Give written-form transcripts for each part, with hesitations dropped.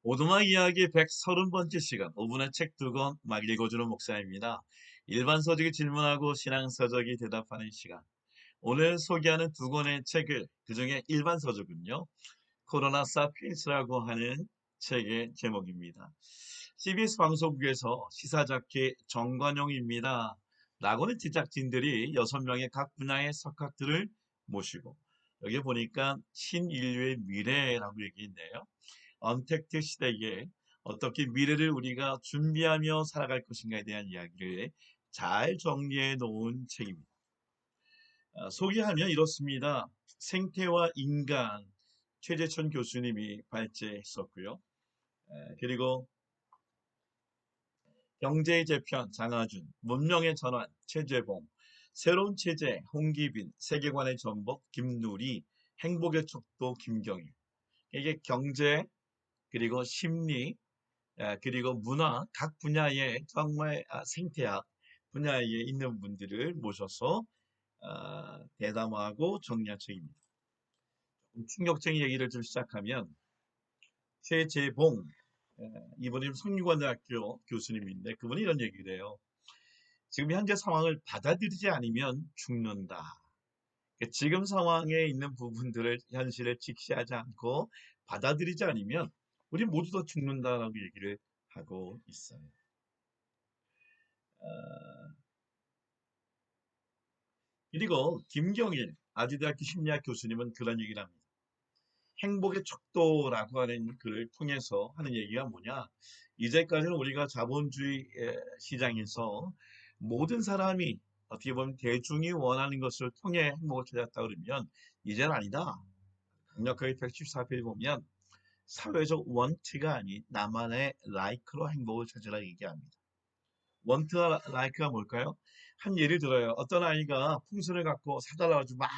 오두막 이야기 130번째 시간 5분의 책 두 권 막 읽어주는 목사입니다. 일반 서적이 질문하고 신앙 서적이 대답하는 시간. 오늘 소개하는 두 권의 책을 그중에 일반 서적은요. 코로나 사피엔스라고 하는 책의 제목입니다. CBS 방송국에서 시사자켓 정관용입니다. 라고는 제작진들이 6명의 각 분야의 석학들을 모시고 여기 보니까 신인류의 미래라고 얘기했네요. 언택트 시대에 어떻게 미래를 우리가 준비하며 살아갈 것인가에 대한 이야기를 잘 정리해 놓은 책입니다. 소개하면 이렇습니다. 생태와 인간 최재천 교수님이 발제했었고요. 그리고 경제의 재편 장하준, 문명의 전환 최재봉, 새로운 체제 홍기빈, 세계관의 전복 김누리, 행복의 척도 김경일. 이게 경제 그리고 심리 그리고 문화 각 분야의 정말 생태학 분야에 있는 분들을 모셔서 대담하고 정리한 책입니다. 충격적인 얘기를 좀 시작하면 최재봉 이분이 성균관대학교 교수님인데 그분이 이런 얘기를 해요. 지금 현재 상황을 받아들이지 않으면 죽는다. 그러니까 지금 상황에 있는 부분들을 현실을 직시하지 않고 받아들이지 않으면 우리 모두 다 죽는다라고 얘기를 하고 있어요. 어, 그리고 김경일 아주대학교 심리학 교수님은 그런 얘기를 합니다. 행복의 척도라고 하는 글을 통해서 하는 얘기가 뭐냐? 이제까지는 우리가 자본주의 시장에서 모든 사람이 어떻게 보면 대중이 원하는 것을 통해 행복을 찾았다 그러면 이제는 아니다. 강력하게 114페이지 보면 사회적 원트가 아닌 나만의 라이크로 행복을 찾으라 얘기합니다. 원트와 라이크가 뭘까요? 한 예를 들어요. 어떤 아이가 풍선을 갖고 사달라고 막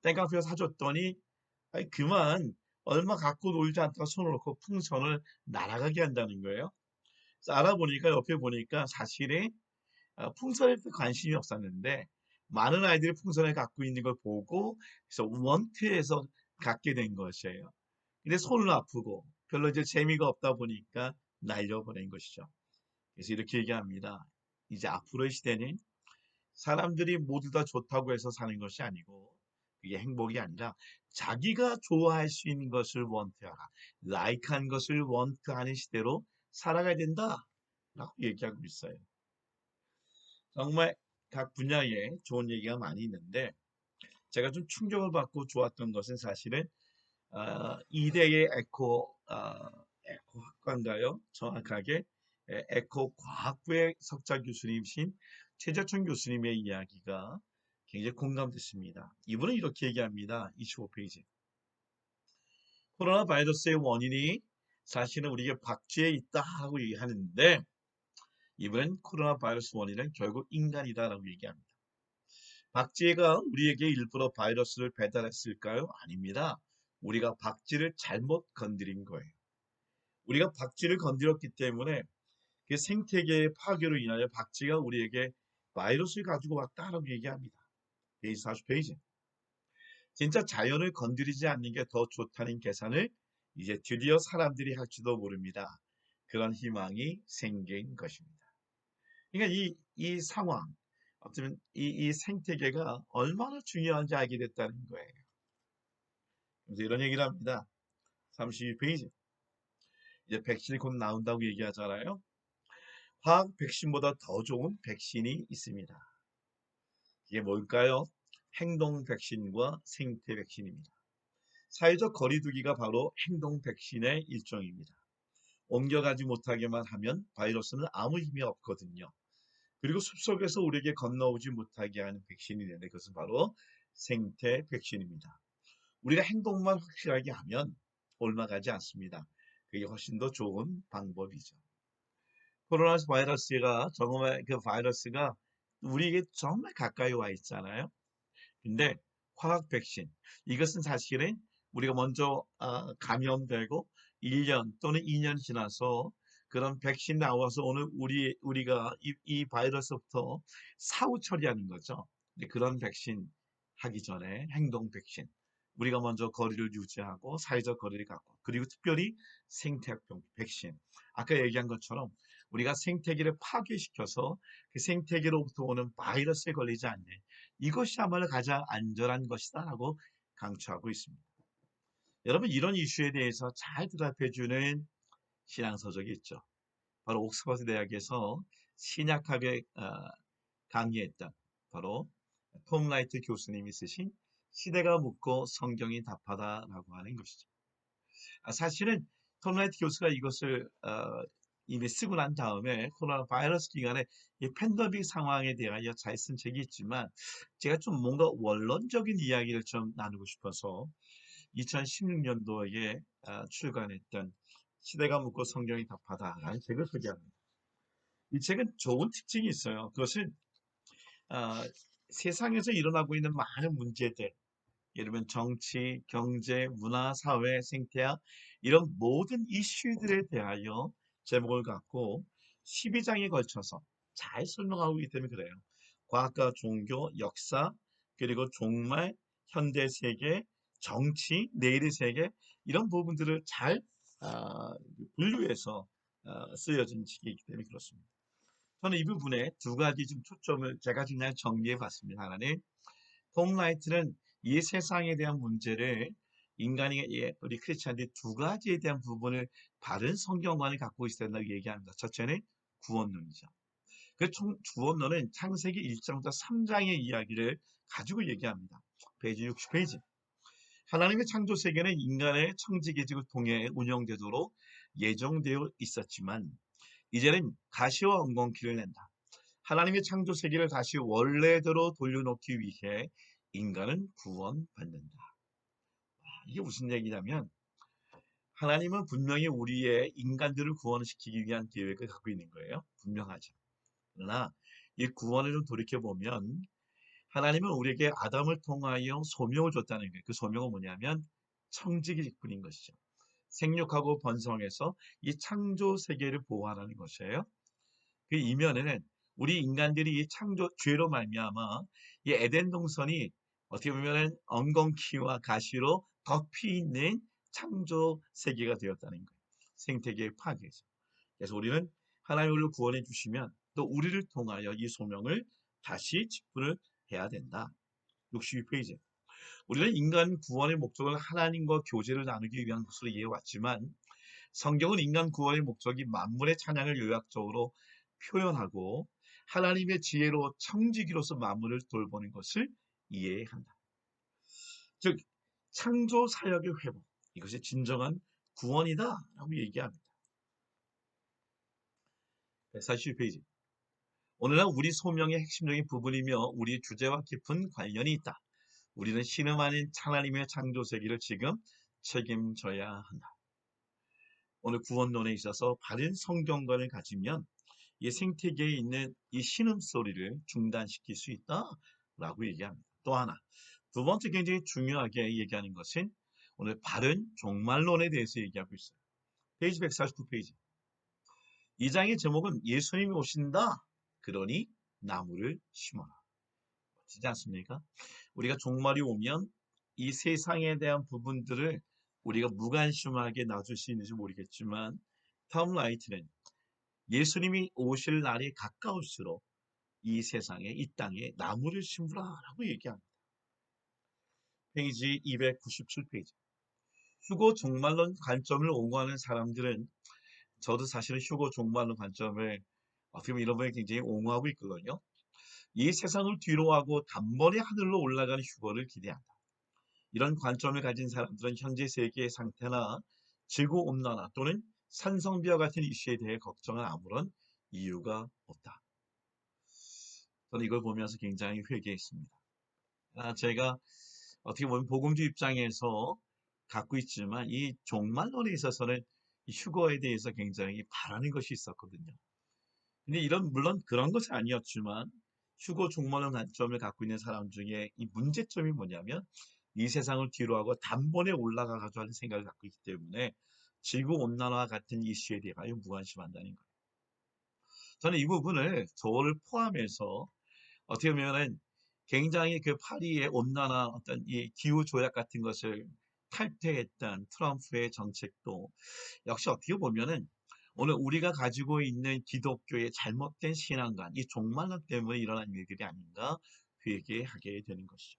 땡깡피가 사줬더니 아니 그만 얼마 갖고 놀지 않다가 손을 놓고 풍선을 날아가게 한다는 거예요. 그래서 알아보니까 옆에 보니까 사실에 풍선에 관심이 없었는데 많은 아이들이 풍선을 갖고 있는 걸 보고 그래서 원트에서 갖게 된 것이에요. 근데 손은 아프고 별로 이제 재미가 없다 보니까 날려보낸 것이죠. 그래서 이렇게 얘기합니다. 이제 앞으로의 시대는 사람들이 모두 다 좋다고 해서 사는 것이 아니고 그게 행복이 아니라 자기가 좋아할 수 있는 것을 원트하라. 라이크한 것을 원트하는 시대로 살아가야 된다. 라고 얘기하고 있어요. 정말 각 분야에 좋은 얘기가 많이 있는데 제가 좀 충격을 받고 좋았던 것은 사실은 이대의 에코학과인가요? 정확하게 에코과학부의 석좌 교수님이신 최재천 교수님의 이야기가 굉장히 공감됐습니다. 이분은 이렇게 얘기합니다. 25페이지. 코로나 바이러스의 원인이 사실은 우리에게 박쥐에 있다 하고 얘기하는데 이번엔 코로나 바이러스 원인은 결국 인간이다라고 얘기합니다. 박쥐가 우리에게 일부러 바이러스를 배달했을까요? 아닙니다. 우리가 박쥐를 잘못 건드린 거예요. 우리가 박쥐를 건드렸기 때문에 그 생태계의 파괴로 인하여 박쥐가 우리에게 바이러스를 가지고 왔다라고 얘기합니다. 페이지 40페이지. 진짜 자연을 건드리지 않는 게 더 좋다는 계산을 이제 드디어 사람들이 할지도 모릅니다. 그런 희망이 생긴 것입니다. 그러니까 이 상황, 어쩌면 이 생태계가 얼마나 중요한지 알게 됐다는 거예요. 그래서 이런 얘기를 합니다. 32페이지. 이제 백신이 곧 나온다고 얘기하잖아요. 화학 백신보다 더 좋은 백신이 있습니다. 이게 뭘까요? 행동 백신과 생태 백신입니다. 사회적 거리두기가 바로 행동 백신의 일종입니다. 옮겨가지 못하게만 하면 바이러스는 아무 힘이 없거든요. 그리고 숲속에서 우리에게 건너오지 못하게 하는 백신이 있는데 그것은 바로 생태 백신입니다. 우리가 행동만 확실하게 하면 옮아가지 않습니다. 그게 훨씬 더 좋은 방법이죠. 코로나 바이러스가 정말 그 바이러스가 우리에게 정말 가까이 와 있잖아요. 근데 화학 백신 이것은 사실은 우리가 먼저 감염되고 1년 또는 2년 지나서 그런 백신 나와서 오늘 우리가 이 바이러스부터 사후 처리하는 거죠. 근데 그런 백신 하기 전에 행동 백신 우리가 먼저 거리를 유지하고 사회적 거리를 갖고 그리고 특별히 생태학병 백신 아까 얘기한 것처럼 우리가 생태계를 파괴시켜서 그 생태계로부터 오는 바이러스에 걸리지 않는 이것이야말로 가장 안전한 것이다라고 강조하고 있습니다. 여러분 이런 이슈에 대해서 잘 대답해주는 신앙서적이 있죠. 바로 옥스퍼드 대학에서 신약학에 강의했던 바로 톰 라이트 교수님이 쓰신 시대가 묻고 성경이 답하다라고 하는 것이죠. 사실은 톰 라이트 교수가 이것을 이미 쓰고 난 다음에 코로나 바이러스 기간에 이 팬데믹 상황에 대하여 잘 쓴 책이 있지만 제가 좀 뭔가 원론적인 이야기를 좀 나누고 싶어서 2016년도에 출간했던 시대가 묻고 성경이 답하다라는 책을 소개합니다. 이 책은 좋은 특징이 있어요. 그것은 아, 세상에서 일어나고 있는 많은 문제들, 예를 들면 정치, 경제, 문화, 사회, 생태학 이런 모든 이슈들에 대하여 제목을 갖고 12장에 걸쳐서 잘 설명하고 있기 때문에 그래요. 과학과 종교, 역사, 그리고 종말, 현대 세계, 정치, 내일의 세계 이런 부분들을 잘 분류해서 쓰여진 책이기 때문에 그렇습니다. 저는 이 부분에 두 가지 좀 초점을 제가 그냥 정리해 봤습니다. 하나는 톰 라이트는 이 세상에 대한 문제를 인간이 우리 크리스찬들이 두 가지에 대한 부분을 바른 성경관을 갖고 있어야 된다고 얘기합니다. 첫째는 구원론이죠. 그 구원론은 창세기 1장부터 3장의 이야기를 가지고 얘기합니다. 페이지 60페이지. 하나님의 창조 세계는 인간의 청지기지를 통해 운영되도록 예정되어 있었지만 이제는 가시와 엉겅퀴를 낸다. 하나님의 창조 세계를 다시 원래대로 돌려놓기 위해 인간은 구원받는다. 이게 무슨 얘기냐면 하나님은 분명히 우리의 인간들을 구원시키기 위한 계획을 갖고 있는 거예요. 분명하죠. 그러나 이 구원을 좀 돌이켜보면 하나님은 우리에게 아담을 통하여 소명을 줬다는 거예요. 그 소명은 뭐냐면 청지기뿐인 것이죠. 생육하고 번성해서 이 창조 세계를 보호하라는 것이에요. 그 이면에는 우리 인간들이 이 창조 죄로 말미암아 이 에덴 동산이 어떻게 보면은 엉겅퀴와 가시로 덮이 있는 창조 세계가 되었다는 거예요. 생태계의 파괴죠. 그래서 우리는 하나님 우리를 구원해 주시면 또 우리를 통하여 이 소명을 다시 직분을 해야 된다. 62페이지. 우리는 인간 구원의 목적을 하나님과 교제를 나누기 위한 것으로 이해해왔지만 성경은 인간 구원의 목적이 만물의 찬양을 요약적으로 표현하고 하나님의 지혜로 청지기로서 만물을 돌보는 것을 이해해야 한다. 즉 창조 사역의 회복 이것이 진정한 구원이다라고 얘기합니다. 142페이지. 오늘날 우리 소명의 핵심적인 부분이며 우리 주제와 깊은 관련이 있다. 우리는 신음 아닌 하나님의 창조 세계를 지금 책임져야 한다. 오늘 구원론에 있어서 바른 성경관을 가지면 이 생태계에 있는 이 신음소리를 중단시킬 수 있다라고 얘기합니다. 또 하나, 두 번째 굉장히 중요하게 얘기하는 것은 오늘 바른 종말론에 대해서 얘기하고 있어요. 페이지 149페이지. 이 장의 제목은 예수님이 오신다. 그러니 나무를 심어라. 멋지지 않습니까? 우리가 종말이 오면 이 세상에 대한 부분들을 우리가 무관심하게 놔줄 수 있는지 모르겠지만 톰 라이트는 예수님이 오실 날이 가까울수록 이 세상에 이 땅에 나무를 심으라라고 얘기합니다. 페이지 297페이지. 휴고 종말론 관점을 옹호하는 사람들은 저도 사실은 휴고 종말론 관점을 어떻게 보면 이런 부분에 굉장히 옹호하고 있거든요. 이 세상을 뒤로하고 단번에 하늘로 올라가는 휴거를 기대한다. 이런 관점을 가진 사람들은 현재 세계의 상태나 지구온난화 또는 산성비와 같은 이슈에 대해 걱정할 아무런 이유가 없다. 저는 이걸 보면서 굉장히 회개했습니다. 제가 어떻게 보면 복음주 입장에서 갖고 있지만 이 종말론에 있어서는 이 휴거에 대해서 굉장히 바라는 것이 있었거든요. 근데 이런 물론 그런 것이 아니었지만 휴거 종말론 관점을 갖고 있는 사람 중에 이 문제점이 뭐냐면 이 세상을 뒤로하고 단번에 올라가가지고 하는 생각을 갖고 있기 때문에 지구온난화와 같은 이슈에 대하여 무관심한다는 거예요. 저는 이 부분을 저를 포함해서 어떻게 보면은 굉장히 그 파리의 온난화 어떤 이 기후 조약 같은 것을 탈퇴했던 트럼프의 정책도 역시 어떻게 보면은 오늘 우리가 가지고 있는 기독교의 잘못된 신앙관, 이 종말론 때문에 일어난 일들이 아닌가 회개하게 되는 것이죠.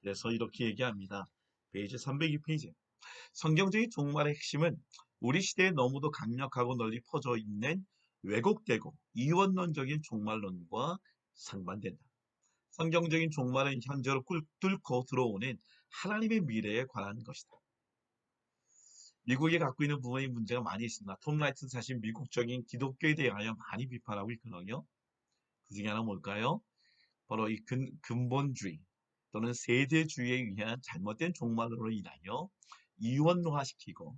그래서 이렇게 얘기합니다. 페이지 302페이지. 성경적인 종말의 핵심은 우리 시대에 너무도 강력하고 널리 퍼져 있는 왜곡되고 이원론적인 종말론과 상반된다. 성경적인 종말은 현재로 뚫고 들어오는 하나님의 미래에 관한 것이다. 미국이 갖고 있는 부분의 문제가 많이 있습니다. 톰 라이트는 사실 미국적인 기독교에 대하여 많이 비판하고 있거든요. 그 중에 하나 뭘까요? 바로 이 근본주의 또는 세대주의에 의한 잘못된 종말론으로 인하여 이원화시키고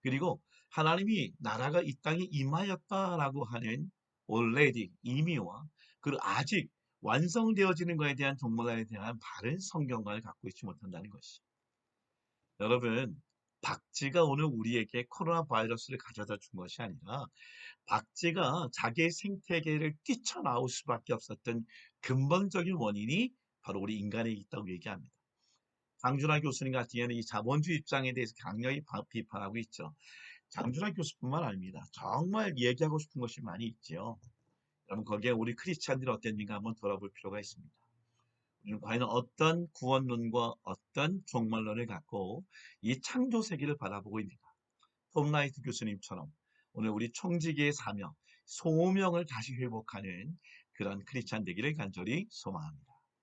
그리고 하나님이 나라가 이 땅에 임하였다라고 하는 already 이미와 그리고 아직 완성되어지는 것에 대한 종말론에 대한 바른 성경관을 갖고 있지 못한다는 것이. 여러분, 박쥐가 오늘 우리에게 코로나 바이러스를 가져다 준 것이 아니라 박쥐가 자기의 생태계를 뛰쳐나올 수밖에 없었던 근본적인 원인이 바로 우리 인간에 있다고 얘기합니다. 장준하 교수님 같은 경우는 이 자본주의 입장에 대해서 강력히 비판하고 있죠. 장준하 교수뿐만 아닙니다. 정말 얘기하고 싶은 것이 많이 있죠. 여러분 거기에 우리 크리스찬들이 어땠는가 한번 돌아볼 필요가 있습니다. 우리는 과연 어떤 구원론과 어떤 종말론을 갖고 이 창조 세계를 바라보고 있는가. 톰 라이트 교수님처럼 오늘 우리 총지기의 사명, 소명을 다시 회복하는 그런 크리스찬 되기를 간절히 소망합니다.